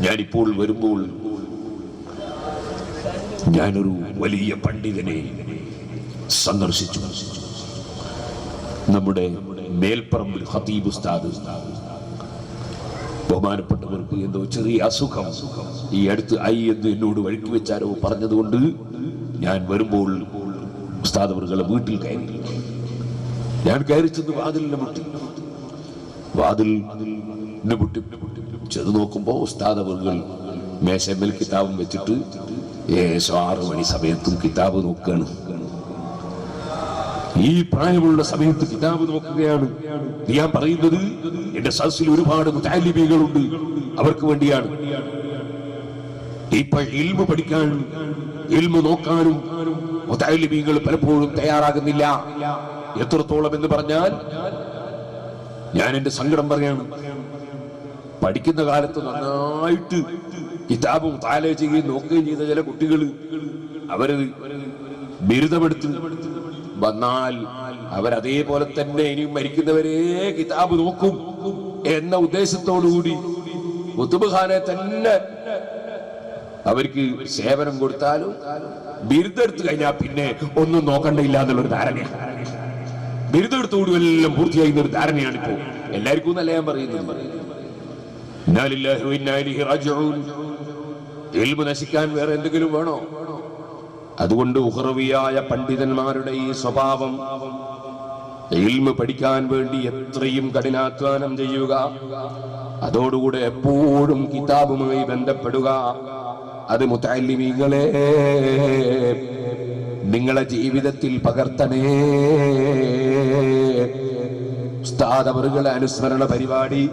ഞാനിപ്പോൾ വരുമ്പോൾ ഞാനൊരു വലിയ പണ്ഡിതനെ സന്ദർശിച്ചു. നമ്മുടെ മേൽപ്പറമ്പിൽ ഖതീബ് ഉസ്താദ്. ബഹുമാനപ്പെട്ടവർക്ക് എന്തോ ചെറിയ അസുഖം ഈ അടുത്ത് എന്ന് എന്നോട് വഴിക്ക് വെച്ചാരോ പറഞ്ഞതുകൊണ്ട് ഞാൻ വരുമ്പോൾ ഉസ്താദ് അവരുടെ വീട്ടിൽ കയറി. ഞാൻ കയറി ചെന്ന് വാതിലിനെ മുട്ടി ചെന്ന് നോക്കുമ്പോ ഉസ്താദ് അവர்கள் മേശമേൽ കിതാബും വെച്ചിട്ട് 6 മണി സമയത്തും കിതാബ് നോക്കുകയാണ്. ഈ പ്രായമുള്ള സമയത്ത് കിതാബ് നോക്കുകയാണ്. ഞാൻ പറയുന്നത് എന്റെ സദസ്സിൽ ഒരുപാട് മുതഅല്ലിമീങ്ങളുണ്ട്, അവർക്ക് വേണ്ടിയാണ്. ഇപ്പൊ ഇൽമു പഠിക്കാനും ഇൽമു നോക്കാനും മുതഅല്ലിമീങ്ങൾ പലപ്പോഴും തയ്യാറാകുന്നില്ല. എത്രത്തോളം എന്ന് പറഞ്ഞാൽ ഞാൻ എന്റെ സങ്കടം പറയാണ്. പഠിക്കുന്ന കാലത്ത് നന്നായിട്ട് കിതാബ് മുതാല ചെയ്യുകയും നോക്കുകയും ചെയ്ത ചില കുട്ടികൾ അവര് ബിരുദമെടുത്ത് വന്നാൽ അവരതേപോലെ തന്നെ ഇനിയും മരിക്കുന്നവരെ കിതാബ് നോക്കും എന്ന ഉദ്ദേശത്തോടുകൂടി കുത്തുബ്ഖാനെ തന്നെ അവർക്ക് സേവനം കൊടുത്താലും ബിരുദെടുത്ത് കഴിഞ്ഞാൽ പിന്നെ ഒന്നും നോക്കണ്ടില്ല എന്നുള്ളൊരു ധാരണയാണ്. ബിരുദെടുത്തോടും എല്ലാം പൂർത്തിയാകുന്ന ഒരു ധാരണയാണിപ്പോ എല്ലാവർക്കും എന്നല്ല ഞാൻ പറയുന്നത്. ഇൽമു നശിക്കാൻ വേറെ എന്തെങ്കിലും വേണോ? അതുകൊണ്ട് ഉഖറവിയായ പണ്ഡിതന്മാരുടെ ഈ സ്വഭാവം ഇൽമു പഠിക്കാൻ വേണ്ടി എത്രയും കഠിനാധ്വാനം ചെയ്യുക, അതോടുകൂടെ എപ്പോഴും കിതാബുമായി ബന്ധപ്പെടുക. അത് മുതഅല്ലിമീങ്ങളെ നിങ്ങളെ ജീവിതത്തിൽ പകർത്തണേ. ഉസ്താദ് അവരുടെ അനുസ്മരണ പരിപാടി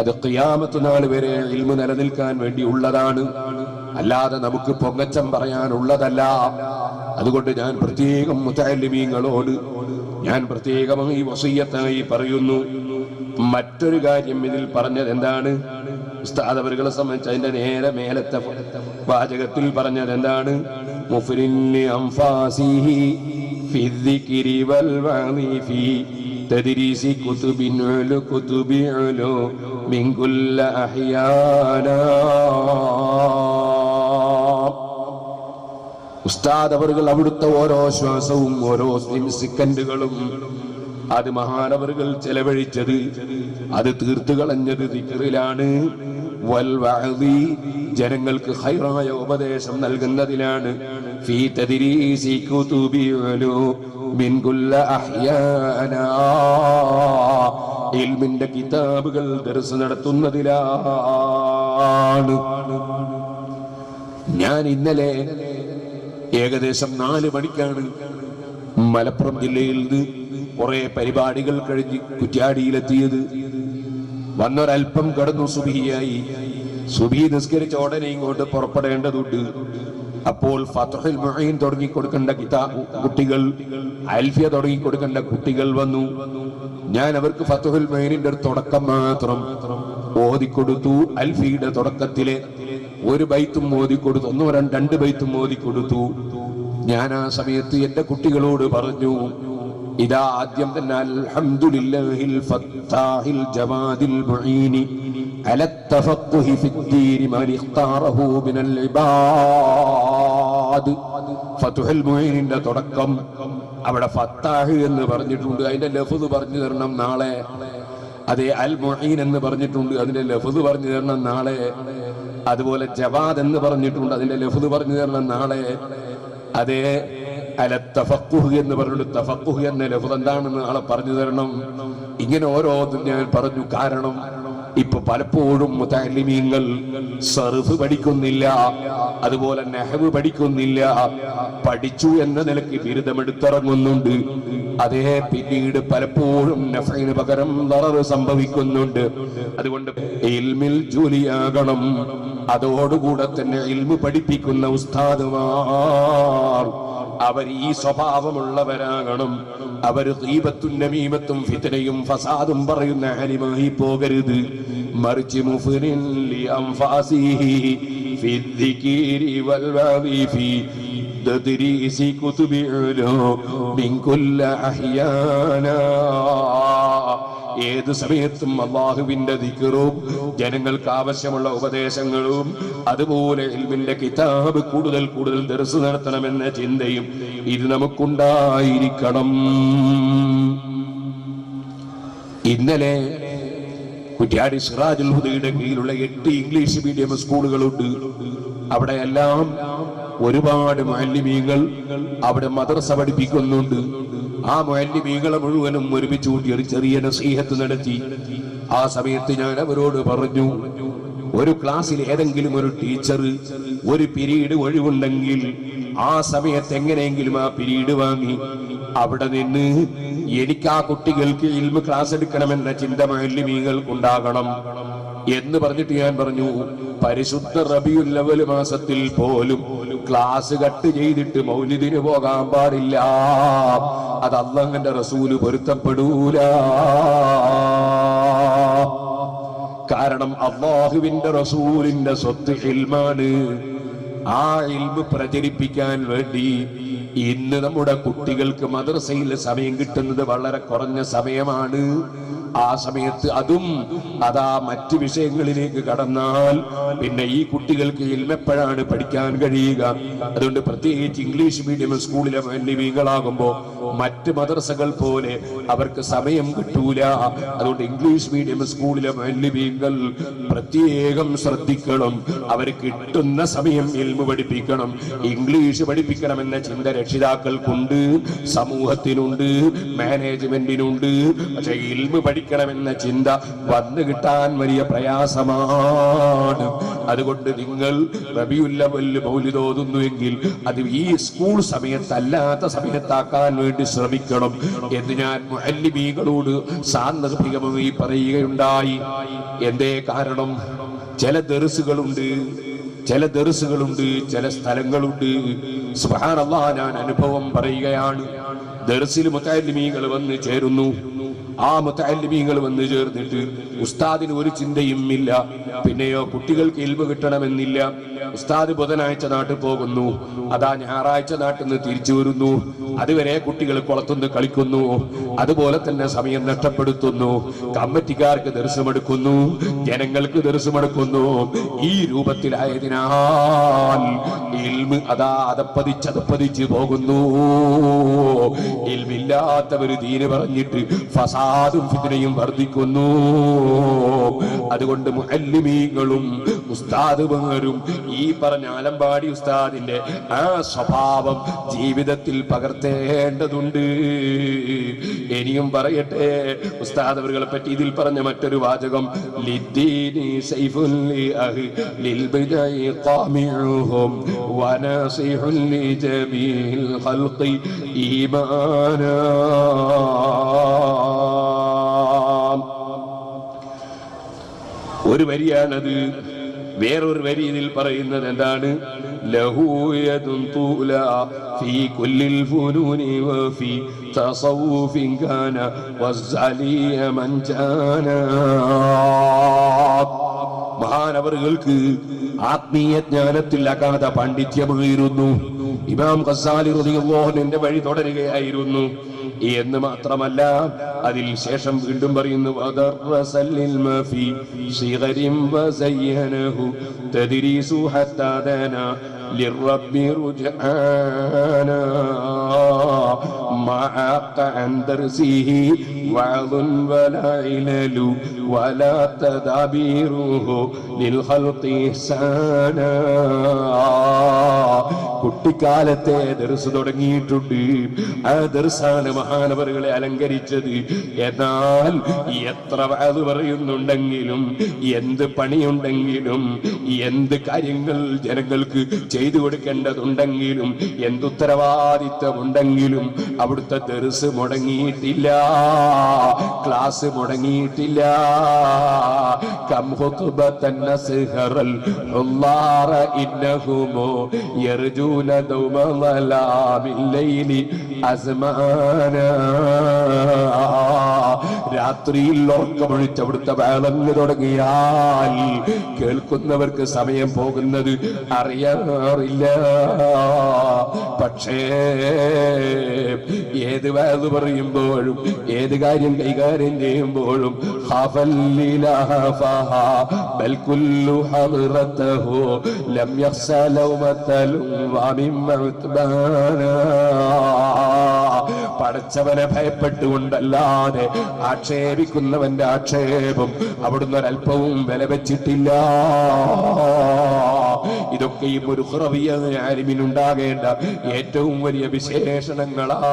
അത് ഖിയാമത്ത് നാൾ വരെ ഇൽമു നിലനിൽക്കാൻ വേണ്ടി ഉള്ളതാണ്, അല്ലാതെ നമുക്ക് പൊങ്ങച്ചം പറയാനുള്ളതല്ല. അതുകൊണ്ട് ഞാൻ പ്രത്യേകം മുതഅല്ലിമീങ്ങളോട് ഞാൻ പ്രത്യേകമായി വസിയ്യത്തായി പറയുന്നു. മറ്റൊരു കാര്യം ഇതിൽ പറഞ്ഞത് എന്താണ്? ഉസ്താദ് അവരുടെ സംബന്ധിച്ച് അതിന്റെ നേരെ മേലത്തെ വാചകത്തിൽ പറഞ്ഞത് എന്താണ്? മുഫ്രിന്നി അംഫാസിഹി ഫിദ്ദിക്രി വൽ വഅദി തദ്രീസി കുതുബിൻ ഉലു കുതുബി ഉലു മിൻ കുല്ല അഹ്യാനാ. ഉസ്താദ് അവர்கள் അവിടുത്തെ ഓരോ ശ്വാസവും ഓരോ സെക്കൻഡുകളും അത് മഹാനവറുകൾ ചെലവഴിച്ചത്, അത് തീർത്തു കളഞ്ഞത് ദിക്റിലാണ്. വൽ വഅദി ജനങ്ങൾക്ക് ഖൈറായ ഉപദേശം നൽകുന്നതിലാണ്. ഫീ തദ്രീസി കുതുബി ഉലു മിൻ കുല്ല അഹ്യാനാ ഇൽമിന്റെ കിതാബുകൾ ദർസ് നടത്തുന്നതിലാണ്. ഞാൻ ഇന്നലെ ഏകദേശം 4 മണിക്കാണ് മലപ്പുറം ജില്ലയിൽ നിന്ന് കുറെ പരിപാടികൾ കഴിഞ്ഞ് കുറ്റ്യാടിയിലെത്തിയത്. വന്നൊരൽപ്പം കടന്നു സുബഹിയായി. സുബഹി നിസ്കരിച്ച ഉടനെ ഇങ്ങോട്ട് പുറപ്പെടേണ്ടതുണ്ട്. അപ്പോൾ ഫത്ഹുൽ മുഈൻ തുടങ്ങി കൊടുക്കേണ്ട കുട്ടികൾ, അൽഫിയ തുടങ്ങി കൊടുക്കേണ്ട കുട്ടികൾ വന്നു. ഞാൻ അവർക്ക് ഫത്ഹുൽ മുഈനിന്റെ ഒരു തുടക്കം മാത്രം ഓതിക്കൊടുത്തു. അൽഫിയുടെ തുടക്കത്തിലെ 1 ബൈത്തും ഓതിക്കൊടുത്തു, 2 ബൈത്തും ഓതിക്കൊടുത്തു. ഞാൻ ആ സമയത്ത് എന്റെ കുട്ടികളോട് പറഞ്ഞു, ഇതാ ആദ്യം തന്നെ അൽഹംദുലില്ലാഹിൽ ഫത്താഹിൽ ജവാദിൽ മുഈനി അലാ തഫഖുഹി ഫിദ്ദീൻ മൻ ഇഖ്താറഹു മിനൽ ഇബാദ്. ഫത്ഹുൽ മുഈനിന്റെ തുടക്കം അവിടെ ഫത്താഹ് എന്ന് പറഞ്ഞിട്ടുണ്ട്, അതിന്റെ ലഫ്ദ് പറഞ്ഞു തരണം നാളെ. അതേ അൽ മുഈൻ എന്ന് പറഞ്ഞിട്ടുണ്ട്, അതിന്റെ ലഫ്ദ് പറഞ്ഞു തരണം നാളെ. അതുപോലെ ജവാദ് എന്ന് പറഞ്ഞിട്ടുണ്ട്, അതിന്റെ ലഫ്ദ് പറഞ്ഞു തരണം നാളെ. അതേ അല തഫഖുഹ് എന്ന് പറഞ്ഞിട്ട് തഫഖുഹ് എന്ന ലഫ്ദ് എന്താണെന്ന് നാളെ പറഞ്ഞു തരണം. ഇങ്ങനെ ഓരോന്നും ഞാൻ പറഞ്ഞു. കാരണം ഇപ്പൊ പലപ്പോഴും മുതഅല്ലിമീങ്ങൾ സർഫ് പഠിക്കുന്നില്ല, അതുപോലെ നഹ്വ് പഠിക്കുന്നില്ല. പഠിച്ചു എന്ന നിലയ്ക്ക് ബിരുദമെടുത്തിറങ്ങുന്നുണ്ട്. അതേ പിന്നീട് പലപ്പോഴും നഫ്ഇന് പകരം ദറർ സംഭവിക്കുന്നുണ്ട്. അതുകൊണ്ട് ഇൽമിൽ ജോലിയാകണം. അതോടുകൂടെ തന്നെ ഇൽമു പഠിപ്പിക്കുന്ന ഉസ്താദുമാർ അവർ ഈ സ്വഭാവമുള്ളവരാകണം. അവർ ഗീബത്തും നമീമത്തും ഫിത്നയും ഫസാദും പറയുന്ന ആലിമായി പോകരുത്. മറിച്ച് മുഫ്രിൻ ലി അൻഫാസിഹി ഫിദ്ദിക്രി വൽ വഅദി ഫി തദ്രീസി കുതുബി ഉലു മിൻ കുല്ല അഹ്യാനാ ഏത് സമയത്തും അള്ളാഹുവിന്റെ ദിക്റും ജനങ്ങൾക്ക് ആവശ്യമുള്ള ഉപദേശങ്ങളും അതുപോലെ ഇൽമിന്റെ കിതാബ് കൂടുതൽ കൂടുതൽ ദർസ് നടത്തണമെന്ന ചിന്തയും ഇത് നമുക്കുണ്ടായിരിക്കണം. ഇന്നലെ കുറ്റ്യാടി സിറാജുൽ ഹുദയുടെ കീഴിലുള്ള 8 ഇംഗ്ലീഷ് മീഡിയം സ്കൂളുകളുണ്ട്. അവിടെയെല്ലാം ഒരുപാട് മുഅല്ലിമീങ്ങൾ അവിടെ മദ്രസ പഠിപ്പിക്കുന്നുണ്ട്. ആ മുഅല്ലിമീങ്ങളെ മുഴുവനും ഒരുമിച്ച് കൂട്ടി ഒരു ചെറിയ നസീഹത്ത് നടത്തി. ആ സമയത്ത് ഞാൻ അവരോട് പറഞ്ഞു, ഒരു ക്ലാസ്സിൽ ഏതെങ്കിലും ഒരു ടീച്ചർ ഒരു പീരീഡ് ഒഴിവുണ്ടെങ്കിൽ ആ സമയത്ത് എങ്ങനെയെങ്കിലും ആ പീരീഡ് വാങ്ങി അവിടെ നിന്ന് എനിക്ക് ആ കുട്ടികൾക്ക് ഇൽമു ക്ലാസ് എടുക്കണമെന്ന ചിന്ത മുഅല്ലിമീങ്ങൾക്കുണ്ടാകണം എന്ന് പറഞ്ഞിട്ട് ഞാൻ പറഞ്ഞു, പരിശുദ്ധ റബീഉൽ അവ്വൽ മാസത്തിൽ പോലും ക്ലാസ് കട്ട് ചെയ്തിട്ട് മൗലിദിന് പോകാൻ പാടില്ല. അത് അല്ലാഹുവിന്റെ റസൂല് പൊരുത്തപ്പെടൂല. കാരണം അല്ലാഹുവിന്റെ റസൂലിന്റെ സ്വത്ത് ഇൽമാണ്. ആ ഇൽമ് പ്രചരിപ്പിക്കാൻ വേണ്ടി ഇന്ന് നമ്മുടെ കുട്ടികൾക്ക് മദ്രസയിൽ സമയം കിട്ടുന്നത് വളരെ കുറഞ്ഞ സമയമാണ്. ആ സമയത്ത് അതും അതാ മറ്റു വിഷയങ്ങളിലേക്ക് കടന്നാൽ പിന്നെ ഈ കുട്ടികൾക്ക് ഇൽമെപ്പോഴാണ് പഠിക്കാൻ കഴിയുക? അതുകൊണ്ട് പ്രത്യേകിച്ച് ഇംഗ്ലീഷ് മീഡിയം സ്കൂളിലെ മുഅല്ലിമീങ്ങളാകുമ്പോൾ മറ്റ് മദ്രസകൾ പോലെ അവർക്ക് സമയം കിട്ടൂല. അതുകൊണ്ട് ഇംഗ്ലീഷ് മീഡിയം സ്കൂളിലെ മുഅല്ലിമീങ്ങൾ പ്രത്യേകം ശ്രദ്ധിക്കണം. അവർ കിട്ടുന്ന സമയം ഇൽമു പഠിപ്പിക്കണം, ഇംഗ്ലീഷ് പഠിപ്പിക്കണമെന്ന ചിന്ത രക്ഷിതാക്കൾക്കുണ്ട്, സമൂഹത്തിനുണ്ട്, മാനേജ്മെന്റിനുണ്ട്. പക്ഷെ ഇൽമു പഠിക്കണമെന്ന ചിന്ത വന്നു കിട്ടാൻ വലിയ പ്രയാസമാണ്. അതുകൊണ്ട് നിങ്ങൾ റബീഉൽ അവ്വൽ മൗലിദ് ഓതുന്നുവെങ്കിൽ അത് ഈ സ്കൂൾ സമയത്തല്ലാത്ത സമയത്താക്കാൻ വേണ്ടി ശ്രമിക്കണം എന്ന് ഞാൻ മുഅല്ലിമീങ്ങളോട് സാന്ദർഭികമായി പറയുകയുണ്ടായി. എന്തേ കാരണം? ചില ദർസുകളുണ്ട്, ചില സ്ഥലങ്ങളുണ്ട്. സുബ്ഹാനല്ലാഹ്, ഞാൻ അനുഭവം പറയുകയാണ്. ദർസിൽ മുതഅല്ലിമീങ്ങൾ വന്ന് ചേരുന്നു. ആ മുതഅല്ലിമീങ്ങൾ വന്ന് ചേർന്നിട്ട് ഉസ്താദിന് ഒരു ചിന്തയും ഇല്ല. പിന്നെയോ കുട്ടികൾക്ക് ഇൽമു കിട്ടണമെന്നില്ല. ഉസ്താദ് ബുധനാഴ്ച നാട്ടിൽ പോകുന്നു, അതാ ഞായറാഴ്ച നാട്ടിൽ നിന്ന് തിരിച്ചു വരുന്നു. അതുവരെ കുട്ടികൾ കുളത്തുനിന്ന് കളിക്കുന്നു, അതുപോലെ തന്നെ സമയം നഷ്ടപ്പെടുത്തുന്നു. കമ്മിറ്റിക്കാർക്ക് ദർശനമെടുക്കുന്നു, ജനങ്ങൾക്ക് ദർശനമെടുക്കുന്നു. ഈ രൂപത്തിലായതിനാൽ ഇൽമ് അതാ അതപ്പതിച്ച് പോകുന്നു. ഇൽമില്ലാത്തവര് ദീന് പറഞ്ഞിട്ട് ഫസാദും ഫിത്നയും വർദ്ധിക്കുന്നു. അതുകൊണ്ട് മുഅല്ലിമീങ്ങളും ഉസ്താദുമാരും ഈ പറഞ്ഞ ആലമ്പാടി ഉസ്താദിന്റെ ആ സ്വഭാവം ജീവിതത്തിൽ പകർത്തേണ്ടതുണ്ട്. ഇനിയും പറയട്ടെ, ഉസ്താദ് അവരുകളെ പറ്റി ഇതിൽ പറഞ്ഞ മറ്റൊരു വാചകം, ലിദ്ദീനി സൈഫുൻ ലിൽ ബിദഇ ഖാമിഉഹും വനസിഹുൻ ലിജമീൽ ഖൽഖി ഈമാനാ. ഒരു വരിയാണത്. വേറൊരു വരി ഇതിൽ പറയുന്നത് എന്താണ്? ലഹു യദുൻ തൂല ഫീ കുല്ലിൽ ഫുനൂനി വഫീ തസവ്വുഫിൻ കാന വസ്സലിയ മൻ ജാന. മഹാനവറുകൾക്ക് ആത്മീയ ജ്ഞാനത്തിൽ അഗാധ പാണ്ഡിത്യമായിരുന്നു. ഇമാം ഗസാലി റളിയല്ലാഹു അൻഹുവിന്റെ വഴി തുടരുകയായിരുന്നു എന്ന് മാത്രമല്ല, അതിൽ ശേഷം വീണ്ടും പറയുന്നു, للرب رجعانا معاق عن درسه وعظ ولا علل ولا تدابيره للخلق إحسانا. കുട്ടിക്കാലത്തെ ദർസ് തുടങ്ങിയിട്ടുണ്ട്. ആ ദർസാണ് മഹാനവറുകളെ അലങ്കരിച്ചത്. എന്നാൽ എത്ര വാത് പറയുന്നുണ്ടെങ്കിലും, എന്ത് പണിയുണ്ടെങ്കിലും, എന്ത് കാര്യങ്ങൾ ജനങ്ങൾക്ക് ചെയ്തു കൊടുക്കേണ്ടതുണ്ടെങ്കിലും, എന്തുത്തരവാദിത്വമുണ്ടെങ്കിലും അവിടുത്തെ ദർസ് മുടങ്ങിയിട്ടില്ല, ക്ലാസ് മുടങ്ങിയിട്ടില്ല. കം ഖുത്ബതൻ നസ്ഹറൽ ഉള്ളാറ ഇന്നഹുമോ യർജൂന ദൗമ ളലാമിൽ ലൈലി അസ്മാനാ. രാത്രിയിൽ ഉറക്കമൊഴിച്ച് അവിടുത്തെ വേളങ്ങ് തുടങ്ങിയാൽ കേൾക്കുന്നവർക്ക് സമയം പോകുന്നത് അറിയാറില്ല. പക്ഷേ ഏത് വേദ് പറയുമ്പോഴും ഏത് കാര്യം കൈകാര്യം ചെയ്യുമ്പോഴും പടച്ചവനെ ഭയപ്പെട്ടുകൊണ്ടല്ലാതെ ആക്ഷേപിക്കുന്നവന്റെ ആക്ഷേപം അവിടുന്ന് ഒരല്പവും വില വെച്ചിട്ടില്ല. ഇതൊക്കെയും ഒരു ഖുറവിയ ആലിമിനുണ്ടാകേണ്ട ഏറ്റവും വലിയ വിശേഷണങ്ങളാണ്.